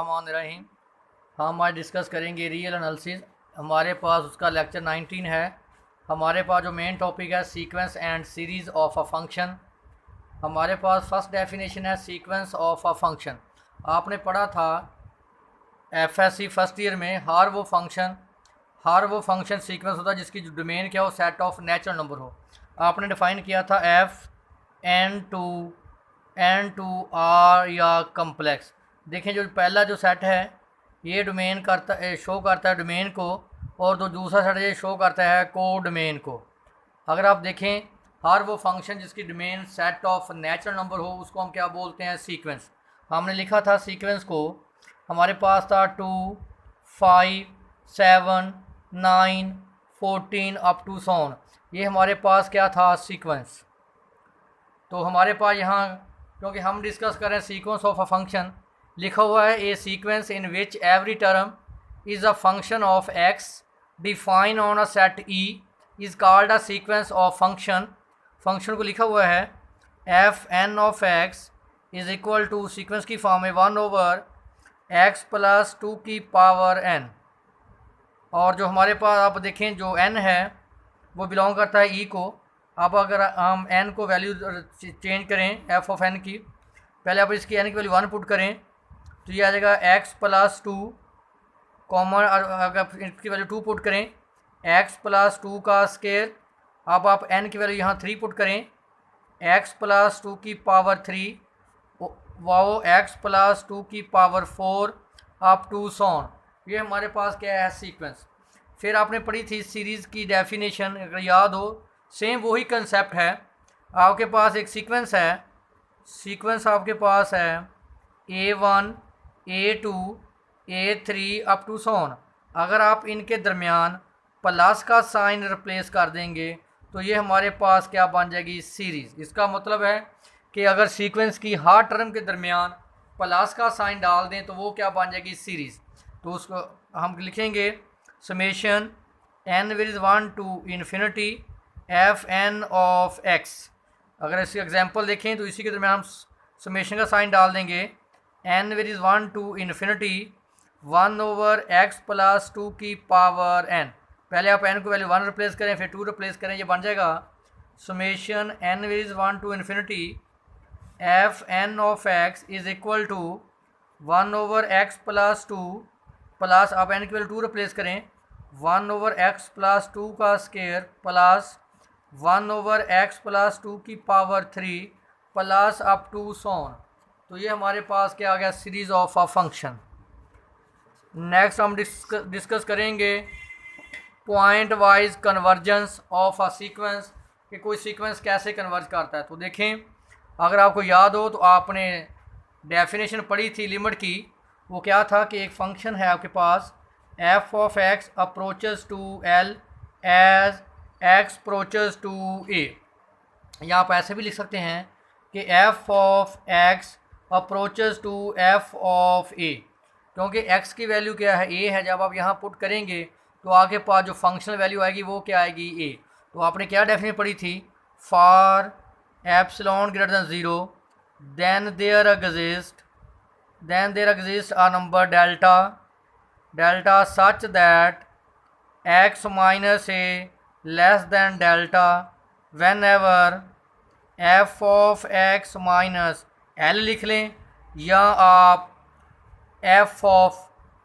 रहीम। हम आज डिस्कस करेंगे रियल एनालिसिस। हमारे पास उसका लेक्चर 19 है। हमारे पास जो मेन टॉपिक है sequence and series of a function. हमारे पास फर्स्ट डेफिनेशन है सीक्वेंस ऑफ अ फंक्शन। आपने पढ़ा था एफएससी फर्स्ट ईयर में हर वो फंक्शन सीक्वेंस होता है जिसकी जो डोमेन क्या हो सेट ऑफ नेचुरल नंबर हो। आपने डिफ़ाइन किया था एफ एन टू आर या कम्प्लेक्स। देखें जो पहला जो सेट है ये डोमेन शो करता है डोमेन को, और जो दूसरा सेट ये शो करता है को डोमेन को। अगर आप देखें हर वो फंक्शन जिसकी domain set of natural number हो उसको हम क्या बोलते हैं, सीक्वेंस। हमने लिखा था सीक्वेंस को, हमारे पास था 2, 5, 7, 9, 14 अप टू सोन। ये हमारे पास क्या था, सीक्वेंस। तो हमारे पास यहाँ क्योंकि हम डिस्कस कर रहे हैं सीक्वेंस ऑफ अ फंक्शन, लिखा हुआ है a sequence in which every term is a function of x define on a set E is called a sequence of function को लिखा हुआ है f n of x is equal to sequence की form में 1/x + 2 की power n। और जो हमारे पास आप देखें जो n है वो बिलोंग करता है ई को। अब अगर हम n को वैल्यू चेंज करें f ऑफ n की, पहले आप इसकी n की वैल्यू 1 पुट करें तो ये आ जाएगा x + 2 कॉमन। अगर इसकी वैल्यू 2 पुट करें x + 2 का स्क्वायर। अब आप n की वैल्यू यहाँ 3 पुट करें x + 2 की पावर 3 वो x + 2 की पावर 4 अप टू सोन। ये हमारे पास क्या है, सीक्वेंस। फिर आपने पढ़ी थी सीरीज़ की डेफिनेशन, अगर याद हो सेम वही कंसेप्ट है। आपके पास एक सीक्वेंस आपके पास है A1 A2 A3 up to सोन। अगर आप इनके दरमियान प्लस का साइन रिप्लेस कर देंगे तो ये हमारे पास क्या बन जाएगी, सीरीज़। इसका मतलब है कि अगर सीक्वेंस की हर टर्म के दरमियान प्लस का साइन डाल दें तो वो क्या बन जाएगी, सीरीज़। तो उसको हम लिखेंगे summation n with 1 to infinity f n of x. अगर इसकी एग्जांपल देखें तो इसी के दरमियान हम समेशन का साइन डाल देंगे n with 1 to infinity 1/x + 2 की पावर n। पहले आप n को वैल्यू 1 रिप्लेस करें फिर 2 रिप्लेस करें, ये बन जाएगा summation n with 1 to infinity f n of x is equal to 1/x + 2 plus आप n की वैल्यू 2 रिप्लेस करें 1/x + 2 का स्क्वायर प्लस 1/x + 2 की पावर 3 प्लस अप टू सोन। तो ये हमारे पास क्या आ गया, series of a function. Next हम डिस्कस करेंगे point wise convergence of a sequence, कि कोई सीक्वेंस कैसे कन्वर्ज करता है। तो देखें अगर आपको याद हो तो आपने डेफिनेशन पढ़ी थी लिमिट की। वो क्या था कि एक फंक्शन है आपके पास f of x approaches to l as x approaches to a, या आप ऐसे भी लिख सकते हैं कि f of x approaches to f of a, क्योंकि x की वैल्यू क्या है, a है। जब आप यहाँ पुट करेंगे तो आगे पास जो फंक्शनल वैल्यू आएगी वो क्या आएगी, a। तो आपने क्या डेफिनेशन पढ़ी थी, for epsilon greater than 0 then there exists a number delta such that x minus a less than delta whenever f of x minus l लिख लें या आप f of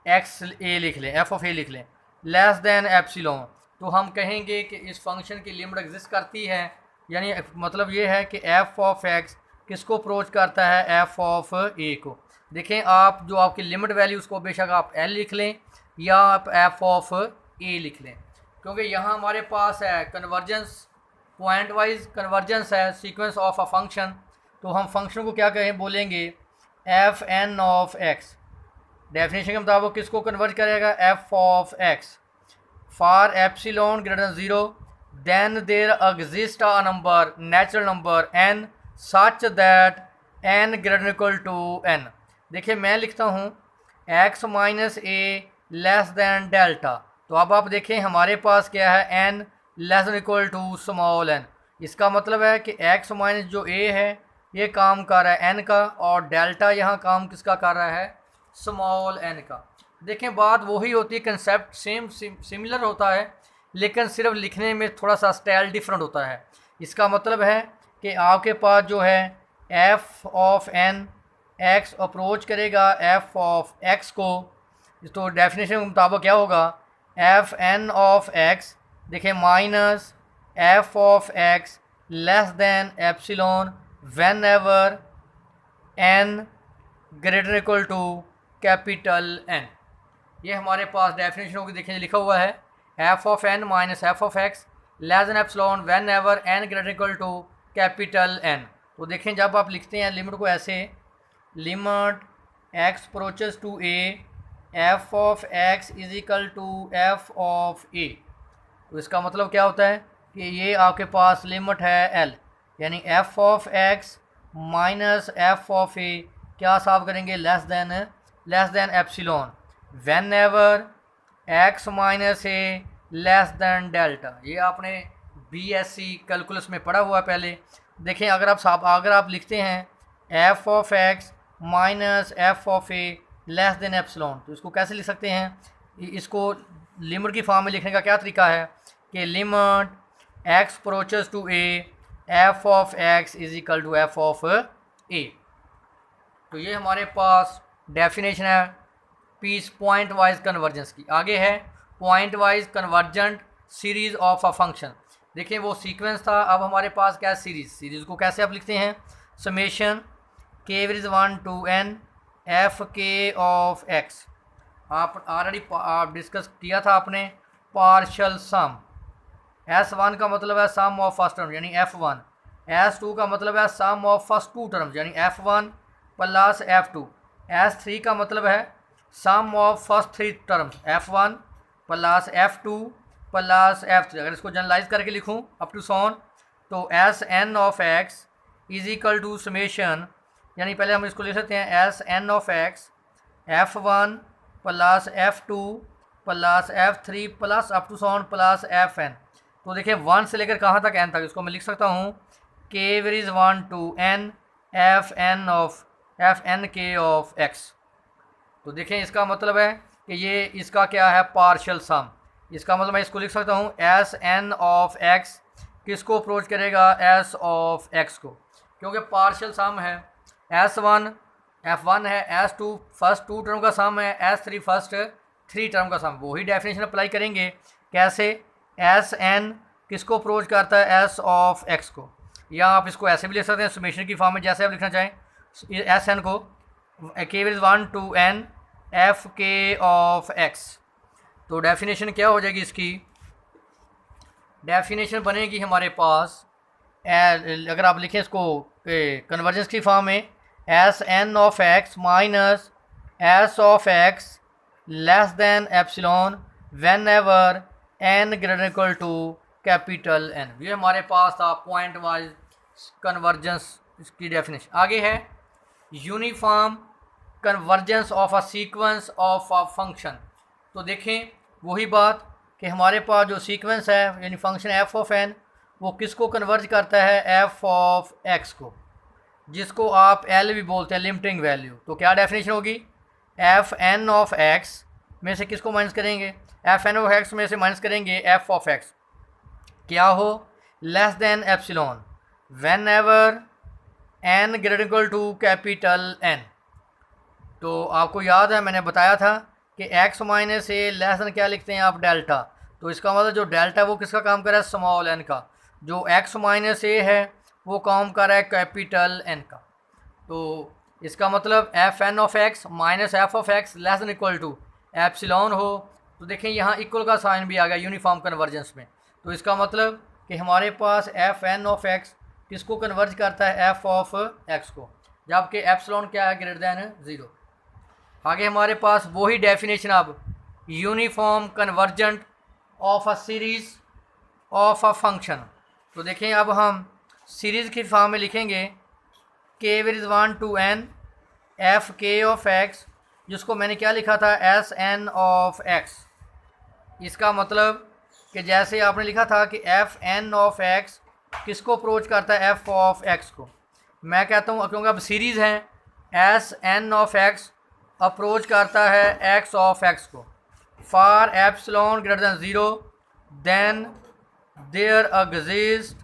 x a लिख लें, f of a लिख लें less than epsilon. तो हम कहेंगे कि इस फंक्शन की लिमिट एग्जिस्ट करती है, यानी मतलब ये है कि f ऑफ x किसको अप्रोच करता है, f ऑफ a को। देखें आप जो आपकी लिमिट वैल्यू उसको बेशक आप l लिख लें या आप f ऑफ a लिख लें, क्योंकि यहाँ हमारे पास है कन्वर्जेंस, पॉइंट वाइज कन्वर्जेंस है सीक्वेंस ऑफ अ फंक्शन। तो हम फंक्शन को क्या कहें, बोलेंगे f n of x. Definition के मुताबिक किसको कन्वर्ज करेगा, f of x। For epsilon greater than 0 then there exist a number natural number n such that n greater equal to n। देखिए मैं लिखता हूँ x minus a less than delta. तो अब आप देखें हमारे पास क्या है, n less than equal to small n। इसका मतलब है कि x माइनस जो a है ये काम कर रहा है n का, और डेल्टा यहाँ काम किसका कर रहा है, स्मॉल एन का। देखें बात वही होती है, कंसेप्ट सेम सिमिलर होता है, लेकिन सिर्फ लिखने में थोड़ा सा स्टाइल डिफरेंट होता है। इसका मतलब है कि आपके पास जो है f of n x approach करेगा एफ ऑफ एक्स को, तो डेफिनेशन के मुताबिक क्या होगा, एफ एन ऑफ एक्स देखें minus f of x less than epsilon whenever n greater equal to capital N. ये हमारे पास डेफिनेशन होगी, देखें लिखा हुआ है f of n minus f of x less than epsilon whenever n greater equal to capital N. तो देखें जब आप लिखते हैं लिमिट को ऐसे, limit x approaches to a f of x is equal to f of a, तो इसका मतलब क्या होता है कि ये आपके पास लिमिट है एल, यानी f of x minus f of a क्या साफ करेंगे, less than epsilon whenever x minus a less than delta. ये आपने बीएससी कैलकुलस में पढ़ा हुआ है पहले। देखें अगर आप लिखते हैं F of x minus f of A less than epsilon, तो इसको कैसे लिख सकते हैं, इसको लिमिट की फॉर्म में लिखने का क्या तरीका है कि limit x approaches to a f of x is equal to f of a. तो ये हमारे पास डेफिनेशन है पीस पॉइंट वाइज कन्वर्जेंस की। आगे है pointwise convergent series of a function. देखिए वो सीक्वेंस था, अब हमारे पास क्या है सीरीज को कैसे आप लिखते हैं, समेशन के average 1 to N F k of x. आप ऑलरेडी डिस्कस किया था आपने पार्शल सम, S1 का मतलब है सम ऑफ फर्स्ट टर्म यानी F1, S2 का मतलब है sum of first two terms यानी F1 प्लस F2, S3 का मतलब है sum of first three terms F1 plus F2 plus F3। अगर इसको जनरलाइज करके लिखूं अप टू सॉन, तो S n of x is equal to summation, यानी पहले हम इसको लिख सकते हैं S n of x F1 plus F2 plus F3 plus up to so on plus Fn। तो देखिए 1 से लेकर कहाँ तक n तक, इसको मैं लिख सकता हूँ k varies 1 to n f n k of x. तो देखें इसका मतलब है कि ये इसका क्या है पार्शियल सम, इसका मतलब मैं इसको लिख सकता हूँ एस एन ऑफ एक्स किसको अप्रोच करेगा, एस ऑफ एक्स को, क्योंकि पार्शियल सम है। S1 F1 है, S2 फर्स्ट टू टर्म का सम है, S3 फर्स्ट थ्री टर्म का सम। वही डेफिनेशन अप्लाई करेंगे कैसे, एस एन किसको अप्रोच करता है, एस ऑफ एक्स को, या आप इसको ऐसे भी लिख सकते हैं समेशन की फॉर्म में जैसे आप लिखना चाहें एस एन को के varies 1 to n f k of x. तो डेफिनेशन क्या हो जाएगी, इसकी डेफिनेशन बनेगी हमारे पास अगर आप लिखें इसको कन्वर्जेंस की फॉर्म में s n of x minus S of x less than epsilon whenever n greater equal to capital N. ये हमारे पास था पॉइंट वाइज कन्वर्जेंस की डेफिनेशन। आगे है uniform convergence of a sequence of a function. तो देखें वही बात कि हमारे पास जो सीक्वेंस है यानी फंक्शन एफ ऑफ एन वो किसको कन्वर्ज करता है, एफ ऑफ एक्स को, जिसको आप एल भी बोलते हैं लिमिटिंग वैल्यू। तो क्या डेफिनेशन होगी, एफ एन ऑफ एक्स में से किसको माइनस करेंगे, एफ एन ऑफ एक्स में से माइनस करेंगे एफ ऑफ एक्स, क्या हो, less than epsilon whenever n greater equal to capital N. तो आपको याद है मैंने बताया था कि x minus a less than क्या लिखते हैं आप, डेल्टा। तो इसका मतलब जो डेल्टा है वो किसका काम कर रहा है, स्मॉल एन का। जो x माइनस ए है वो काम कर रहा है कैपिटल एन का। तो इसका मतलब f n of x minus f of x less than equal to epsilon हो। तो देखें यहाँ इक्वल का साइन भी आ गया यूनिफॉर्म कन्वर्जेंस में। तो इसका मतलब कि हमारे पास एफ एन ऑफ एक्स किसको कन्वर्ज करता है, एफ ऑफ एक्स को, जबकि एप्सिलॉन क्या है, ग्रेटर दैन 0। आगे हमारे पास वही डेफिनेशन अब uniform convergent of a series of a function. तो देखें अब हम सीरीज़ की फॉर्म में लिखेंगे के varies 1 to n f k of x, जिसको मैंने क्या लिखा था, एस एन ऑफ एक्स। इसका मतलब कि जैसे आपने लिखा था कि एफ एन ऑफ एक्स किसको अप्रोच करता है, एफ ऑफ एक्स को। मैं कहता हूँ क्योंकि अब सीरीज़ हैं S n of x approach करता है एक्स ऑफ एक्स को। For epsilon greater than zero then there exist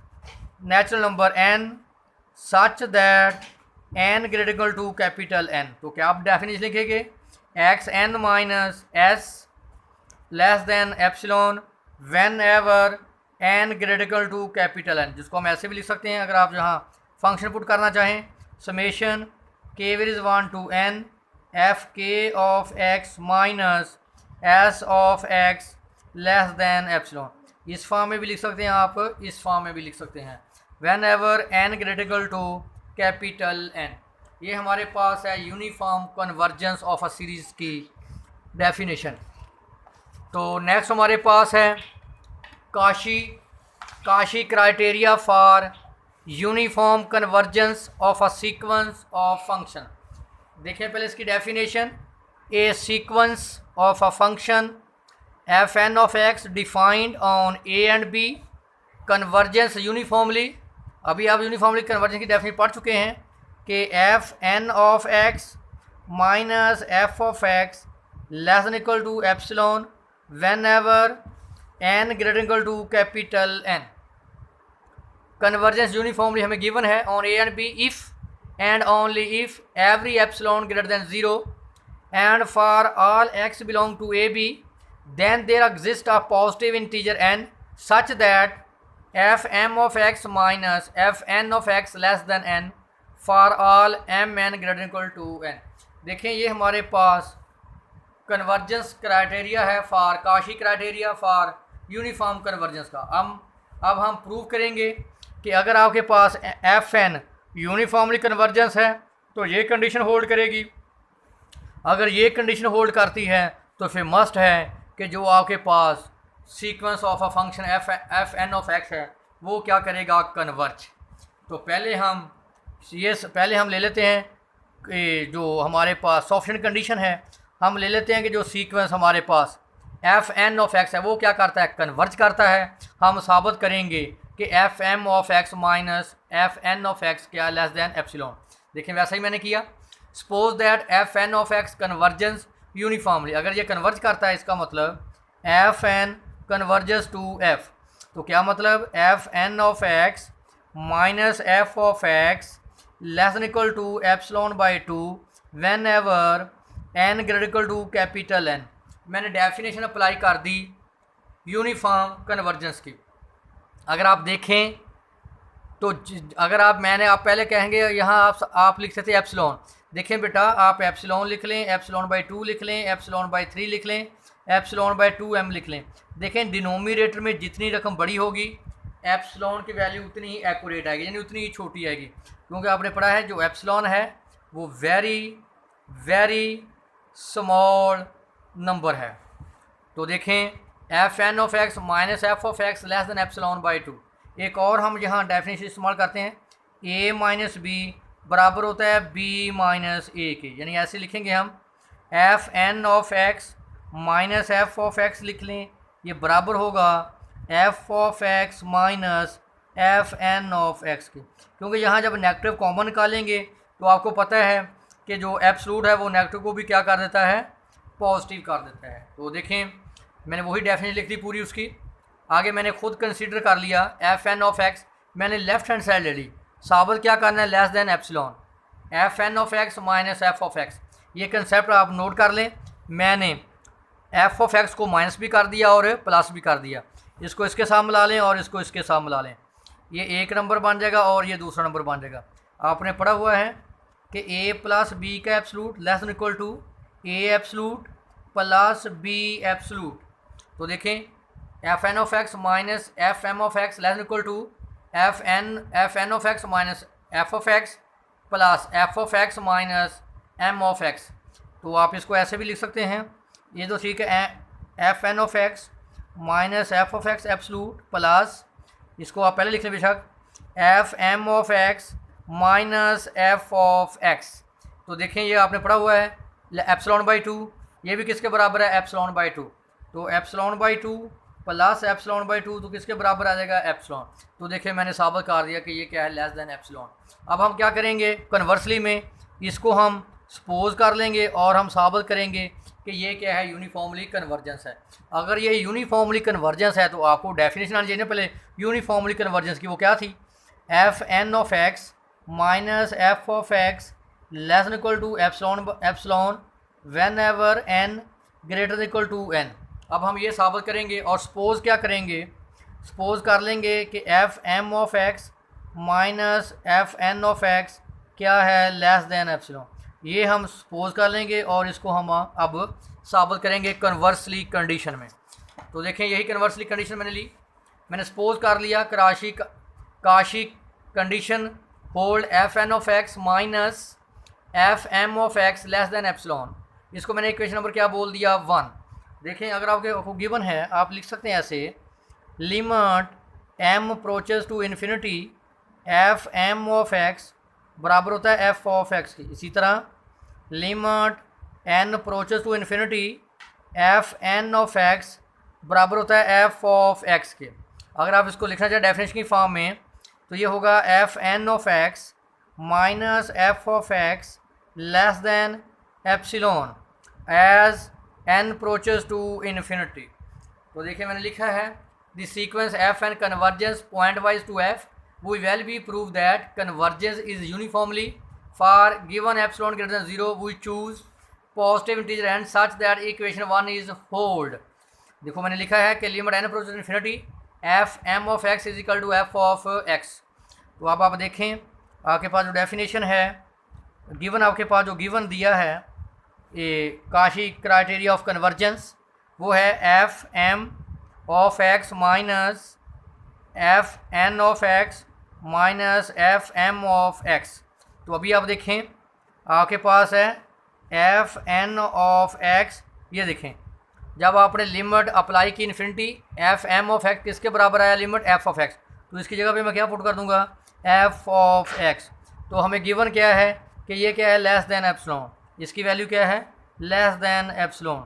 natural number n such that n greater equal to capital N। तो क्या आप डेफिनेशन लिखेंगे, x n minus s less than epsilon whenever n greater equal to capital N, जिसको हम ऐसे भी लिख सकते हैं अगर आप यहाँ फंक्शन पुट करना चाहें, summation k where is 1 to n f k of x minus S of x less than epsilon. इस फॉर्म में भी लिख सकते हैं आप, इस फॉर्म में भी लिख सकते हैं, whenever n greater equal to capital N। ये हमारे पास है uniform convergence of a series की डेफिनेशन। तो नेक्स्ट हमारे पास है Cauchy criteria for uniform convergence of a sequence of function. देखिए पहले इसकी definition, a sequence of a function f n of x defined on a and b convergence uniformly. अभी आप यूनिफॉर्मली कन्वर्जेंस की डेफिनेशन पढ़ चुके हैं कि f n of x minus f of x less than equal to epsilon whenever n greater equal to capital N. Convergence uniformly हमें given है on a and b if and only if every epsilon greater than 0 and for all x belong to AB, then there exists a positive integer n such that fm of x minus fn of x less than n for all mn greater than equal to n। देखें ये हमारे पास convergence criteria है for Kashi criteria for uniform convergence का। अब हम prove करेंगे कि अगर आपके पास एफ एन यूनिफॉर्मली कन्वर्जेंस है तो ये कंडीशन होल्ड करेगी। अगर ये कंडीशन होल्ड करती है तो फिर मस्ट है कि जो आपके पास sequence of a function f n of x है वो क्या करेगा, कन्वर्ज। तो पहले हम ले लेते हैं कि जो हमारे पास सफिशिएंट कंडीशन है, हम ले लेते हैं कि जो सीक्वेंस हमारे पास एफ एन ऑफ एक्स है वो क्या करता है, कन्वर्ज करता है। हम साबित करेंगे कि f m of x minus f n of x क्या लेस दैन एप्सिलॉन। देखिए वैसा ही मैंने किया, suppose that f n of x convergence uniformly. अगर ये कन्वर्ज करता है इसका मतलब f n convergence to f. तो क्या मतलब, f n of x minus f of x less than equal to epsilon by two whenever n greater equal to capital N. मैंने डेफिनेशन अप्लाई कर दी uniform convergence की। अगर आप देखें तो अगर आप पहले कहेंगे यहाँ आप लिख सकते एप्सिलॉन। देखें बेटा, आप एप्सिलॉन लिख लें, एप्सिलॉन बाई टू लिख लें, एप्सिलॉन बाई थ्री लिख लें, एप्सिलॉन बाई टू एम लिख लें। देखें डिनोमिनेटर में जितनी रकम बड़ी होगी एप्सिलॉन की वैल्यू उतनी ही एक्यूरेट आएगी, यानी उतनी ही छोटी आएगी, क्योंकि आपने पढ़ा है जो एप्सिलॉन है वो वेरी वेरी स्मॉल नंबर है। तो देखें f n of x minus f of x less than epsilon by two. एक और हम यहाँ डेफिनेशन इस्तेमाल करते हैं, ए माइनस बी बराबर होता है बी माइनस ए के, यानी ऐसे लिखेंगे हम f n of x minus f of x लिख लें, ये बराबर होगा f of x minus f n of x के। क्योंकि यहाँ जब नेगेटिव कॉमन निकालेंगे तो आपको पता है कि जो एब्सोल्यूट है वो नेगेटिव को भी क्या कर देता है, पॉजिटिव कर देता है। तो देखें मैंने वही डेफिनेशन लिख ली पूरी उसकी। आगे मैंने खुद कंसीडर कर लिया एफ एन ऑफ एक्स, मैंने लेफ्ट हैंड साइड ले ली, साबित क्या करना है, less than epsilon f n of x minus f of x. ये कंसेप्ट आप नोट कर लें, मैंने एफ ऑफ एक्स को माइनस भी कर दिया और प्लस भी कर दिया, इसको इसके साथ मिला लें और इसको इसके साथ मिला लें, ये एक नंबर बन जाएगा और ये दूसरा नंबर बन जाएगा। आपने पढ़ा हुआ है कि ए प्लस बी का absolute less than equal to a absolute plus b absolute. तो देखें f n of x minus f m of x less than equal to f n of x minus f of x plus f of x minus m of x. तो आप इसको ऐसे भी लिख सकते हैं, ये तो ठीक है, f n of x minus f of x absolute plus, इसको आप पहले लिख लें बेशक, f m of x minus f of x. तो देखें ये आपने पढ़ा हुआ है एप्सिलॉन बाई टू, ये भी किसके बराबर है, एप्सिलॉन बाई टू। तो epsilon by two plus epsilon by to तो किसके बराबर आ जाएगा, एप्सिलॉन। तो देखिए मैंने साबित कर दिया कि ये क्या है, लेस देन एप्सिलॉन। अब हम क्या करेंगे, कन्वर्सली में इसको हम सपोज कर लेंगे और हम साबित करेंगे कि ये क्या है, यूनिफॉर्मली कन्वर्जेंस है। अगर ये यूनिफॉर्मली कन्वर्जेंस है तो आपको डेफिनेशन आनी चाहिए ना पहले यूनिफॉर्मली कन्वर्जेंस की। वो क्या थी, f n of x minus f of x less than equal to epsilon whenever n greater than equal to n. अब हम ये साबित करेंगे और सपोज क्या करेंगे, सपोज कर लेंगे कि f m of x minus f n of x क्या है, लेस देन एप्सिलॉन। ये हम सपोज कर लेंगे और इसको हम अब साबित करेंगे कन्वर्सली कंडीशन में। तो देखें यही कन्वर्सली कंडीशन मैंने ली, मैंने सपोज कर लिया Cauchy condition hold f n of x minus f m of x less than epsilon. इसको मैंने इक्वेशन नंबर क्या बोल दिया, 1। देखें अगर आपको गिवन है आप लिख सकते हैं ऐसे, limit m approaches to infinity f m of x बराबर होता है एफ ऑफ एक्स की। इसी तरह limit n approaches to infinity f n of x बराबर होता है एफ ऑफ एक्स के। अगर आप इसको लिखना चाहें डेफिनेशन की फॉर्म में तो ये होगा f n of x minus f of x less than epsilon as n approaches to infinity. तो देखिए मैंने लिखा है the sequence f n convergence point wise to we will be prove that convergence is uniformly for given epsilon greater than 0 we choose positive integer and such that equation 1 is hold। देखो मैंने लिखा है कि limit n approaches infinity f m of x is equal to f of x. तो अब आप देखें आपके पास जो डेफिनेशन है गिवन, आपके पास जो गिवन दिया है ये काशी क्राइटेरिया ऑफ कन्वर्जेंस वो है f m of x minus f n of x minus f m of x. तो अभी आप देखें आपके पास है एफ एन ऑफ एक्स, ये देखें जब आपने लिमिट अप्लाई की infinity f m of x किसके बराबर आया, लिमिट एफ ऑफ एक्स। तो इसकी जगह पे मैं क्या पुट कर दूंगा, एफ ऑफ एक्स। तो हमें गिवन क्या है कि ये क्या है, लेस देन एप्सिलॉन, इसकी वैल्यू क्या है, लेस देन एप्सिलॉन।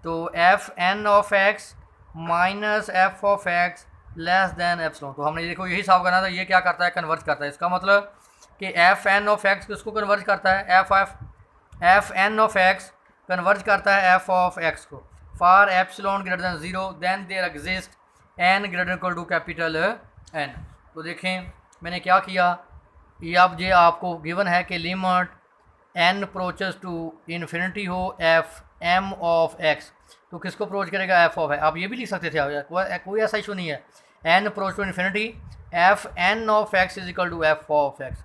तो f n of x minus f of x less than epsilon. तो हमने देखो यही साफ करना था, ये क्या करता है, कन्वर्ज करता है। इसका मतलब कि एफ एन ऑफ एक्स किसको कन्वर्ज करता है, f n of x converge करता है एफ ऑफ एक्स को। For epsilon greater than 0 then there exist n greater equal to capital N. तो देखें मैंने क्या किया, ये अब ये आपको गिवन है कि limit n approaches to infinity हो एफ एम ऑफ एक्स, तो किसको अप्रोच करेगा, एफ ऑफ है। आप ये भी लिख सकते थे, कोई ऐसा इशू नहीं है। N approach to infinity f n of x is equal to f of x.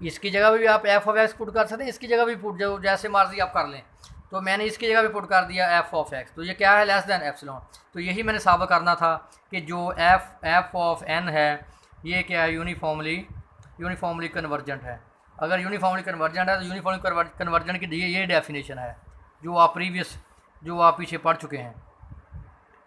इसकी जगह भी आप एफ ऑफ एक्स पुट कर सकते हैं, इसकी जगह भी पुट जो जैसे मर्जी आप कर लें। तो मैंने इसकी जगह भी पुट कर दिया एफ ऑफ एक्स। तो ये क्या है, लेस देन एप्सिलॉन। तो यही मैंने साबित करना था कि जो एफ ऑफ एन है ये क्या है, यूनिफॉर्मली कन्वर्जेंट है। अगर यूनिफॉर्मली कन्वर्जेंट है तो यूनिफॉर्मली कन्वर्जेंट की ये डेफिनेशन है जो आप पीछे पढ़ चुके हैं।